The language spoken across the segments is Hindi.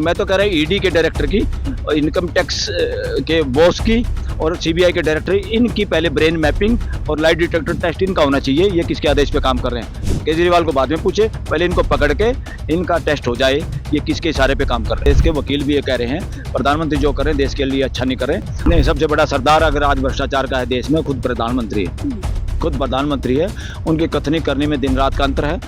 मैं तो कह रहा हूँ ईडी के डायरेक्टर की और इनकम टैक्स के बॉस की और सीबीआई के डायरेक्टर, इनकी पहले ब्रेन मैपिंग और लाइट डिटेक्टर टेस्ट इनका होना चाहिए। ये किसके आदेश पे काम कर रहे हैं? केजरीवाल को बाद में पूछे, पहले इनको पकड़ के इनका टेस्ट हो जाए, ये किसके इशारे पे काम कर रहे हैं। देश के वकील भी ये कह रहे हैं प्रधानमंत्री जो कर रहे हैं देश के लिए अच्छा नहीं कर रहे हैं। नहीं, सबसे बड़ा सरदार अगर आज भ्रष्टाचार का है देश में, खुद प्रधानमंत्री है, खुद प्रधानमंत्री है। उनकी कथनी करने में दिन रात का अंतर है।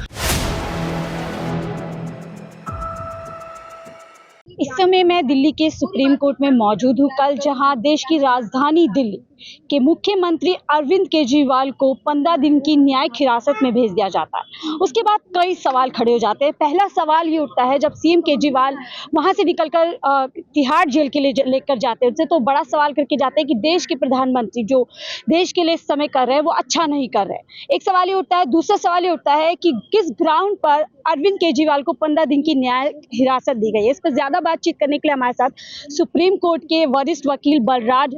इस समय मैं दिल्ली के सुप्रीम कोर्ट में मौजूद हूँ। कल जहां देश की राजधानी दिल्ली के मुख्यमंत्री अरविंद केजरीवाल को 15 दिन की न्यायिक हिरासत में भेज दिया जाता है, उसके बाद कई सवाल खड़े हो जाते हैं। पहला सवाल ये उठता है, जब सीएम केजरीवाल वहां से निकलकर तिहाड़ जेल के लिए लेकर जाते हैं, उनसे तो बड़ा सवाल करके जाते हैं कि देश के प्रधानमंत्री जो देश के लिए इस समय कर रहे हैं वो अच्छा नहीं कर रहे। एक सवाल ये उठता है। दूसरा सवाल ये उठता है कि किस ग्राउंड पर अरविंद केजरीवाल को 15 दिन की न्यायिक हिरासत दी गई है। इस पर ज्यादा बातचीत करने के लिए हमारे साथ सुप्रीम कोर्ट के वरिष्ठ वकील बलराज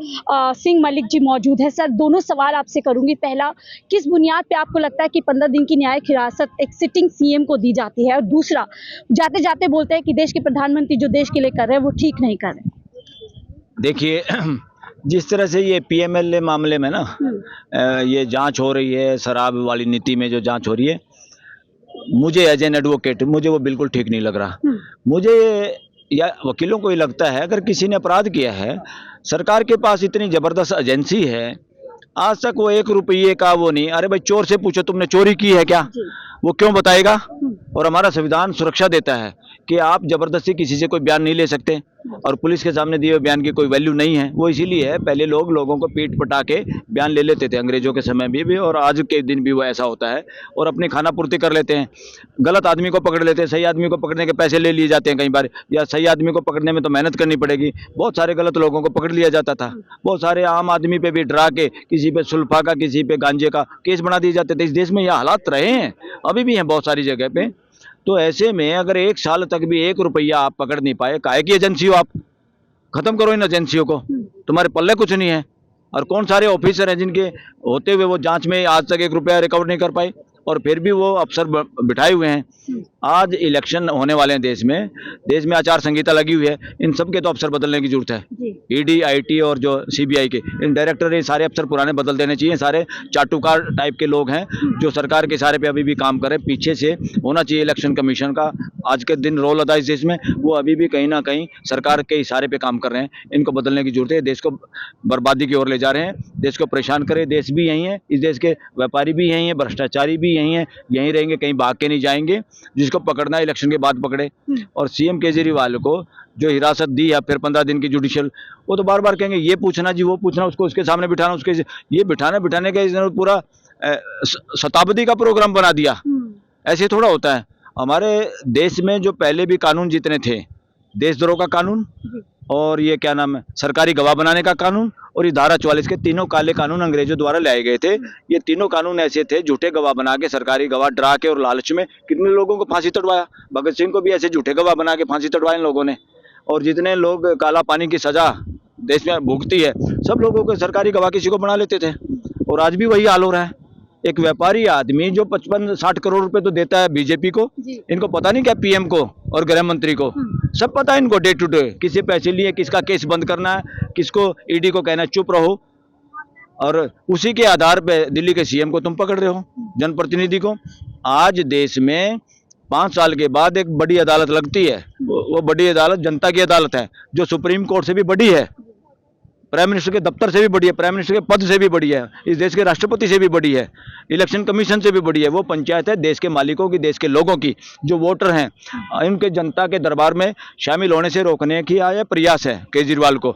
सिंह मलिक जी मौजूद है। सर, दोनों सवाल आपसे करूंगी। पहला, किस बुनियाद पे आपको लगता है कि 15 दिन की न्यायिक हिरासत एक सिटिंग सीएम को दी जाती है? और दूसरा, जाते जाते बोलते हैं कि देश के प्रधानमंत्री जो देश के लिए कर रहे हैं वो ठीक नहीं कर रहे। देखिए, जिस तरह से ये पीएमएलए मामले में ना ये जांच हो रही है, शराब वाली नीति में जो जांच हो रही है, मुझे एज एन एडवोकेट मुझे वो बिल्कुल ठीक नहीं लग रहा। मुझे या वकीलों को ये लगता है अगर किसी ने अपराध किया है, सरकार के पास इतनी जबरदस्त एजेंसी है, आज तक वो 1 रुपये का वो नहीं। अरे भाई, चोर से पूछो तुमने चोरी की है क्या, वो क्यों बताएगा? और हमारा संविधान सुरक्षा देता है कि आप जबरदस्ती किसी से कोई बयान नहीं ले सकते, और पुलिस के सामने दिए हुए बयान की कोई वैल्यू नहीं है। वो इसीलिए है, पहले लोगों को पीट पटा के बयान ले लेते थे, अंग्रेजों के समय में भी और आज के दिन भी वो ऐसा होता है, और अपनी खाना पूर्ति कर लेते हैं। गलत आदमी को पकड़ लेते हैं, सही आदमी को पकड़ने के पैसे ले लिए जाते हैं कई बार, या सही आदमी को पकड़ने में तो मेहनत करनी पड़ेगी। बहुत सारे गलत लोगों को पकड़ लिया जाता था। बहुत सारे आम आदमी पे भी डरा के, किसी पे सुल्फा का, किसी पे गांजे का केस बना दिए जाते थे। इस देश में यह हालात रहे हैं, अभी भी हैं बहुत सारी जगह पे। तो ऐसे में अगर 1 साल तक भी 1 रुपया आप पकड़ नहीं पाए, काहे की एजेंसी हो आप? खत्म करो इन एजेंसियों को, तुम्हारे पल्ले कुछ नहीं है। और कौन सारे ऑफिसर हैं जिनके होते हुए वो जांच में आज तक 1 रुपया रिकवर नहीं कर पाए, और फिर भी वो अफसर बिठाए हुए हैं। आज इलेक्शन होने वाले हैं देश में आचार संहिता लगी हुई है, इन सब के तो अफसर बदलने की जरूरत है। ईडी, आईटी और जो सीबीआई के इन डायरेक्टर, ये सारे अफसर पुराने बदल देने चाहिए। सारे चाटुकार टाइप के लोग हैं जो सरकार के इशारे पे अभी भी काम कर रहे हैं। पीछे से होना चाहिए इलेक्शन कमीशन का आज के दिन रोल अदा इस देश में, वो अभी भी कहीं ना कहीं सरकार के इशारे पे काम कर रहे हैं। इनको बदलने की जरूरत है। देश को बर्बादी की ओर ले जा रहे हैं, देश को परेशान करे। देश भी यही है, इस देश के व्यापारी भी यही है, भ्रष्टाचारी भी यही है, यहीं रहेंगे, कहीं भाग के नहीं जाएंगे। जिसको पकड़ना है इलेक्शन के बाद पकड़े। और सीएम केजरीवाल को जो हिरासत दी है फिर 15 दिन की जुडिशियल, वो तो बार बार कहेंगे ये पूछना जी, वो पूछना, उसको उसके सामने बिठाना, उसके ये बिठाने का पूरा शताब्दी का प्रोग्राम बना दिया। ऐसे थोड़ा होता है। हमारे देश में जो पहले भी कानून जितने थे, देशद्रोह का कानून और ये क्या नाम है, सरकारी गवाह बनाने का कानून और ये धारा 44 के तीनों काले कानून अंग्रेजों द्वारा लाए गए थे। ये तीनों कानून ऐसे थे, झूठे गवाह बना के, सरकारी गवाह डरा के और लालच में कितने लोगों को फांसी तड़वाया। भगत सिंह को भी ऐसे झूठे गवाह बना के फांसी तड़वाए इन लोगों ने। और जितने लोग काला पानी की सजा देश में भुगती है, सब लोगों को सरकारी गवाह किसी को बना लेते थे। और आज भी वही हाल हो रहा है। एक व्यापारी आदमी जो 55-60 करोड़ रुपए तो देता है बीजेपी को, इनको पता नहीं क्या पीएम को और गृह मंत्री को सब पता है इनको, डे टू डे किससे पैसे लिए, किसका केस बंद करना है, किसको ईडी को कहना है चुप रहो। और उसी के आधार पे दिल्ली के सीएम को तुम पकड़ रहे हो, जनप्रतिनिधि को। आज देश में 5 साल के बाद एक बड़ी अदालत लगती है, वो बड़ी अदालत जनता की अदालत है, जो सुप्रीम कोर्ट से भी बड़ी है, प्राइम मिनिस्टर के दफ्तर से भी बड़ी है, प्राइम मिनिस्टर के पद से भी बड़ी है, इस देश के राष्ट्रपति से भी बड़ी है, इलेक्शन कमीशन से भी बड़ी है। वो पंचायत है देश के मालिकों की, देश के लोगों की, जो वोटर हैं, इनके जनता के दरबार में शामिल होने से रोकने की आया प्रयास है केजरीवाल को।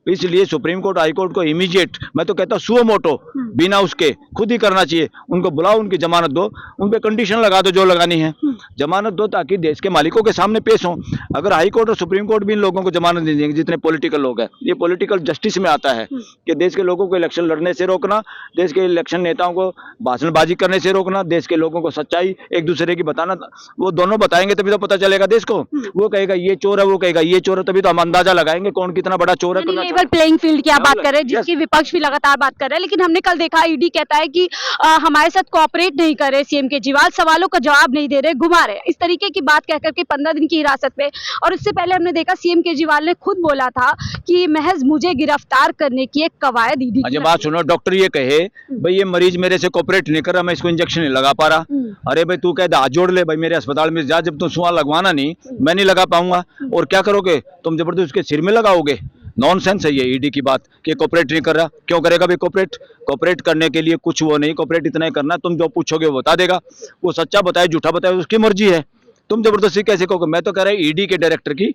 इसलिए सुप्रीम कोर्ट, हाई कोर्ट को इमीडिएट, मैं तो कहता हूँ सुओ मोटो, बिना उसके खुद ही करना चाहिए। उनको बुलाओ, उनकी जमानत दो, उन पे कंडीशन लगा दो जो लगानी है, जमानत दो ताकि देश के मालिकों के सामने पेश हो। अगर हाई कोर्ट और सुप्रीम कोर्ट भी इन लोगों को जमानत नहीं देंगे, जितने पॉलिटिकल लोग हैं, ये पॉलिटिकल जस्टिस में आता है कि देश के लोगों को इलेक्शन लड़ने से रोकना, देश के इलेक्शन नेताओं को भाषणबाजी करने से रोकना, देश के लोगों को सच्चाई एक दूसरे की बताना। वो दोनों बताएंगे तभी तो पता चलेगा देश को। वो कहेगा ये चोर है, वो कहेगा ये चोर है, तभी तो हम अंदाजा लगाएंगे कौन कितना बड़ा चोर है। लेवल प्लेइंग फील्ड की आप बात कर रहे हैं, Yes. जिसकी विपक्ष भी लगातार बात कर रहे हैं, लेकिन हमने कल देखा ईडी कहता है कि हमारे साथ कोऑपरेट नहीं कर रहे सीएम केजरीवाल, सवालों का जवाब नहीं दे रहे, घुमा रहे, इस तरीके की बात कहकर के 15 दिन की हिरासत में। और इससे पहले हमने देखा सीएम केजरीवाल ने खुद बोला था कि महज मुझे गिरफ्तार करने की एक कवायद ईडी अच्छा बात सुनो, डॉक्टर ये कहे भाई ये मरीज मेरे से कोऑपरेट नहीं कर रहा, मैं इसको इंजेक्शन नहीं लगा पा रहा। अरे भाई तू कहते हाथ जोड़ ले भाई, मेरे अस्पताल में जा, जब तुम सुआ लगवाना नहीं मैं नहीं लगा पाऊंगा। और क्या करोगे तुम, जबरदस्ती उसके सिर में लगाओगे? नॉनसेंस है ये ईडी की बात कि कोऑपरेट नहीं कर रहा। क्यों करेगा भाई कोऑपरेट? कोऑपरेट करने के लिए कुछ वो नहीं, कोऑपरेट इतना ही करना, तुम जो पूछोगे वो बता देगा, वो सच्चा बताए झूठा बताए उसकी मर्जी है, तुम जबरदस्ती कैसे कहोगे? मैं तो कह रहा है ईडी के डायरेक्टर की,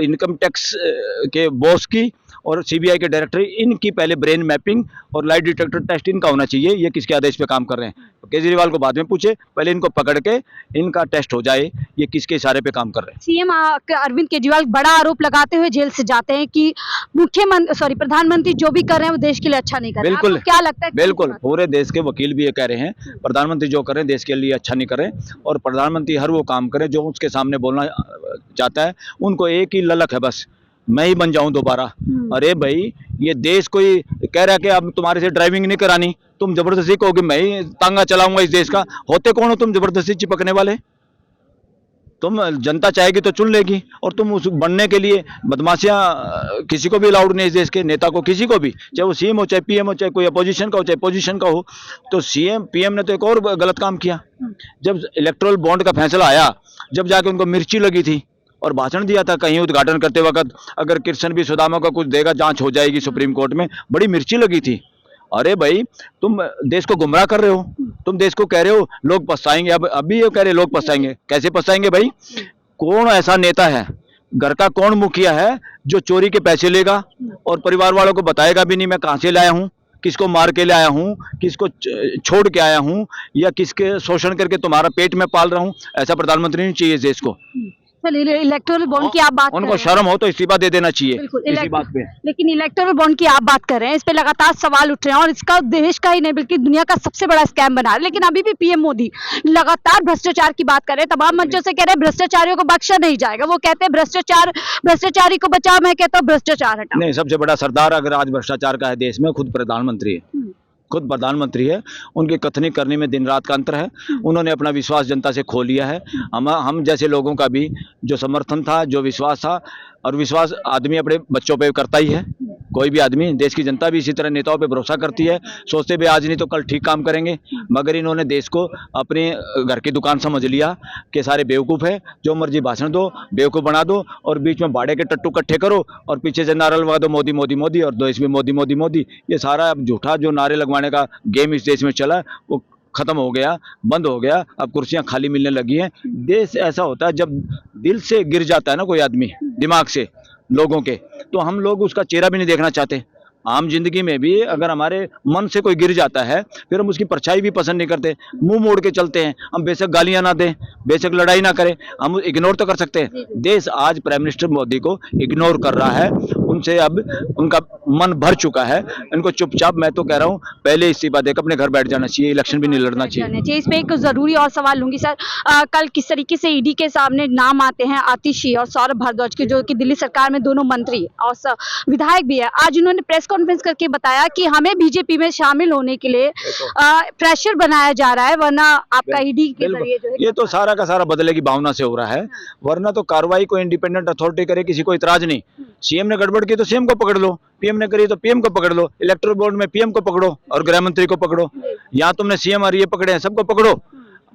इनकम टैक्स के बॉस की और सीबीआई के डायरेक्टर, इनकी पहले ब्रेन मैपिंग और लाइट डिटेक्टर टेस्ट इनका होना चाहिए, ये किसके आदेश पे काम कर रहे हैं। तो केजरीवाल को बाद में पूछे, पहले इनको पकड़ के इनका टेस्ट हो जाए, ये किसके इशारे पे काम कर रहे हैं। सीएम अरविंद केजरीवाल बड़ा आरोप लगाते हुए जेल से जाते हैं कि प्रधानमंत्री जो भी कर रहे हैं वो देश के लिए अच्छा नहीं कर रहे हैं। बिल्कुल, आपको क्या लगता है? बिल्कुल पूरे देश के वकील भी ये कह रहे हैं प्रधानमंत्री जो कर रहे हैं देश के लिए अच्छा नहीं कर रहे, और प्रधानमंत्री हर वो काम करे जो उसके सामने बोलना चाहता है। उनको एक ही ललक है बस, मैं ही बन जाऊं दोबारा। अरे भाई ये देश कोई कह रहा है कि अब तुम्हारे से ड्राइविंग नहीं करानी, तुम जबरदस्ती कहोगे मैं ही तांगा चलाऊंगा इस देश का। होते कौन हो तुम जबरदस्ती चिपकने वाले? तुम जनता चाहेगी तो चुन लेगी, और तुम उस बनने के लिए बदमाशियां किसी को भी अलाउड नहीं, इस देश के नेता को किसी को भी, चाहे वो सीएम हो चाहे पीएम हो चाहे कोई अपोजिशन का हो चाहे पोजीशन का हो। तो सीएम पीएम ने तो एक और गलत काम किया, जब इलेक्टोरल बॉन्ड का फैसला आया, जब जाके उनको मिर्ची लगी थी और भाषण दिया था कहीं उद्घाटन करते वक्त, अगर कृष्ण भी सुदामा का कुछ देगा जांच हो जाएगी सुप्रीम कोर्ट में, बड़ी मिर्ची लगी थी। अरे भाई तुम देश को गुमराह कर रहे हो, तुम देश को कह रहे हो लोग पछताएंगे, अब अभी ये कह रहे लोग पछताएंगे, कैसे पछताएंगे भाई? कौन ऐसा नेता है, घर का कौन मुखिया है जो चोरी के पैसे लेगा और परिवार वालों को बताएगा भी नहीं मैं कहां से लाया हूं, किसको मार के लाया हूं, किसको छोड़ के आया हूं, या किसके शोषण करके तुम्हारा पेट में पाल रहा हूं? ऐसा प्रधानमंत्री नहीं चाहिए देश को। चलिए इलेक्टोरल बॉन्ड की आप बात कर उनको रहे हैं। शर्म हो तो इस्तीफा दे देना चाहिए बिल्कुल, इसी बात पे। लेकिन इलेक्टोरल बॉन्ड की आप बात कर रहे हैं, इस पे लगातार सवाल उठ रहे हैं और इसका देश का ही नहीं बल्कि दुनिया का सबसे बड़ा स्कैम बना है। लेकिन अभी भी पीएम मोदी लगातार भ्रष्टाचार की बात कर रहे हैं, तमाम मंचों से कह रहे हैं भ्रष्टाचारियों को बख्शा नहीं जाएगा। वो कहते हैं भ्रष्टाचारी को बचाओ, मैं कहता हूँ भ्रष्टाचार हटाओ। नहीं, सबसे बड़ा सरदार अगर आज भ्रष्टाचार का है देश में, खुद प्रधानमंत्री है, खुद प्रधानमंत्री है। उनकी कथनी करने में दिन रात का अंतर है। उन्होंने अपना विश्वास जनता से खो लिया है। हम जैसे लोगों का भी जो समर्थन था, जो विश्वास था, और विश्वास आदमी अपने बच्चों पे करता ही है, कोई भी आदमी, देश की जनता भी इसी तरह नेताओं पे भरोसा करती है, सोचते भी आज नहीं तो कल ठीक काम करेंगे। मगर इन्होंने देश को अपने घर की दुकान समझ लिया कि सारे बेवकूफ़ है, जो मर्जी भाषण दो, बेवकूफ़ बना दो, और बीच में भाड़े के टट्टू इकट्ठे करो और पीछे से नारा लगवा दो मोदी मोदी मोदी, और देश में मोदी मोदी मोदी। ये सारा अब झूठा जो नारे लगवाने का गेम इस देश में चला वो खत्म हो गया, बंद हो गया। अब कुर्सियां खाली मिलने लगी हैं। देश ऐसा होता है जब दिल से गिर जाता है ना कोई आदमी, दिमाग से लोगों के, तो हम लोग उसका चेहरा भी नहीं देखना चाहते। आम जिंदगी में भी अगर हमारे मन से कोई गिर जाता है फिर हम उसकी परछाई भी पसंद नहीं करते, मुंह मोड़ के चलते हैं। हम बेशक गालियां ना दें, बेशक लड़ाई ना करें, हम इग्नोर तो कर सकते हैं। देश आज प्राइम मिनिस्टर मोदी को इग्नोर कर रहा है, उनसे अब उनका मन भर चुका है। इनको चुपचाप, मैं तो कह रहा हूँ, पहले इस्तीफा देकर अपने घर बैठ जाना चाहिए, इलेक्शन भी नहीं लड़ना चाहिए। इस पे एक जरूरी और सवाल लूंगी सर, कल किस तरीके से ईडी के सामने नाम आते हैं आतिशी और सौरभ भारद्वाज के, जो कि दिल्ली सरकार में दोनों मंत्री और विधायक भी है। आज उन्होंने प्रेस कॉन्फ्रेंस करके बताया कि हमें बीजेपी में शामिल होने के लिए प्रेशर बनाया जा रहा है, वरना आपका ईडी के जरिए जो है, ये तो सारा का सारा बदले की भावना से हो रहा है। वरना तो कार्रवाई को इंडिपेंडेंट अथॉरिटी करे, किसी को इतराज नहीं। सीएम ने गड़बड़ की तो सीएम को पकड़ लो, पीएम ने करी तो पीएम को पकड़ लो, इलेक्टोरल बोर्ड में पीएम को पकड़ो और गृह मंत्री को पकड़ो। यहाँ तुमने सीएम और ये पकड़े हैं, सबको पकड़ो,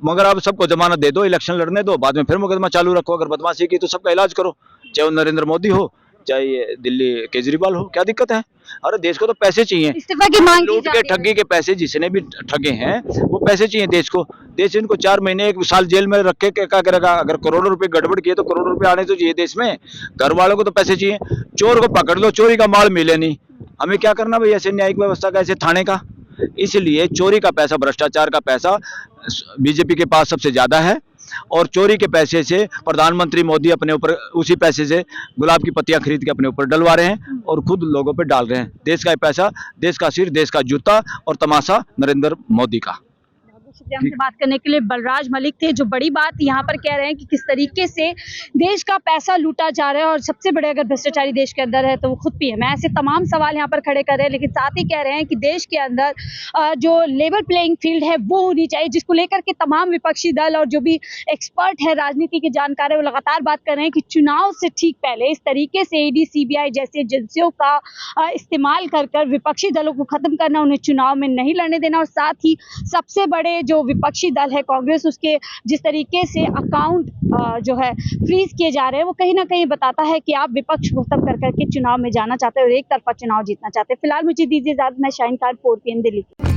मगर अब सबको जमानत दे दो, इलेक्शन लड़ने दो, बाद में फिर मुकदमा चालू रखो। अगर बदमाशी की तो सबका इलाज करो, चाहे वो नरेंद्र मोदी हो चाहे ये दिल्ली केजरीवाल हो, क्या दिक्कत है? अरे देश को तो पैसे चाहिए, इस्तीफा की मांग की लूट जा के रही है। ठगी के पैसे जिसने भी ठगे हैं वो पैसे चाहिए देश को। देश इनको 4 महीने 1 साल जेल में रख के क्या करेगा? अगर करोड़ों रुपए गड़बड़ किए तो करोड़ों रुपए आने तो चाहिए देश में। घर वालों को तो पैसे चाहिए। चोर को पकड़ लो, चोरी का माल मिले नहीं, हमें क्या करना भाई? ऐसे न्यायिक व्यवस्था का, ऐसे थाने का। इसलिए चोरी का पैसा, भ्रष्टाचार का पैसा बीजेपी के पास सबसे ज्यादा है, और चोरी के पैसे से प्रधानमंत्री मोदी अपने ऊपर, उसी पैसे से गुलाब की पत्तियां खरीद के अपने ऊपर डलवा रहे हैं और खुद लोगों पे डाल रहे हैं। देश का पैसा, देश का सिर, देश का जूता और तमाशा नरेंद्र मोदी का। शुक्रिया हमसे बात करने के लिए। बलराज मलिक थे जो बड़ी बात यहाँ पर कह रहे हैं कि किस तरीके से देश का पैसा लूटा जा रहा है और सबसे बड़े अगर भ्रष्टाचारी देश के अंदर है तो वो खुद भी है। मैं ऐसे तमाम सवाल यहाँ पर खड़े कर रहे हैं, लेकिन साथ ही कह रहे हैं कि देश के अंदर जो लेवल प्लेइंग फील्ड है वो होनी चाहिए, जिसको लेकर के तमाम विपक्षी दल और जो भी एक्सपर्ट है, राजनीति के जानकार है, वो लगातार बात कर रहे हैं कि चुनाव से ठीक पहले इस तरीके से ईडी, सीबीआई जैसी एजेंसियों का इस्तेमाल कर कर विपक्षी दलों को खत्म करना, उन्हें चुनाव में नहीं लड़ने देना। और साथ ही सबसे बड़े जो विपक्षी दल है कांग्रेस, उसके जिस तरीके से अकाउंट जो है फ्रीज किए जा रहे हैं, वो कहीं ना कहीं बताता है कि आप विपक्ष को खत्म कर करके चुनाव में जाना चाहते हैं और एक तरफा चुनाव जीतना चाहते हैं। फिलहाल मुझे दीजिए इजाजत, मैं शाहीन खान, 4 PM दिल्ली।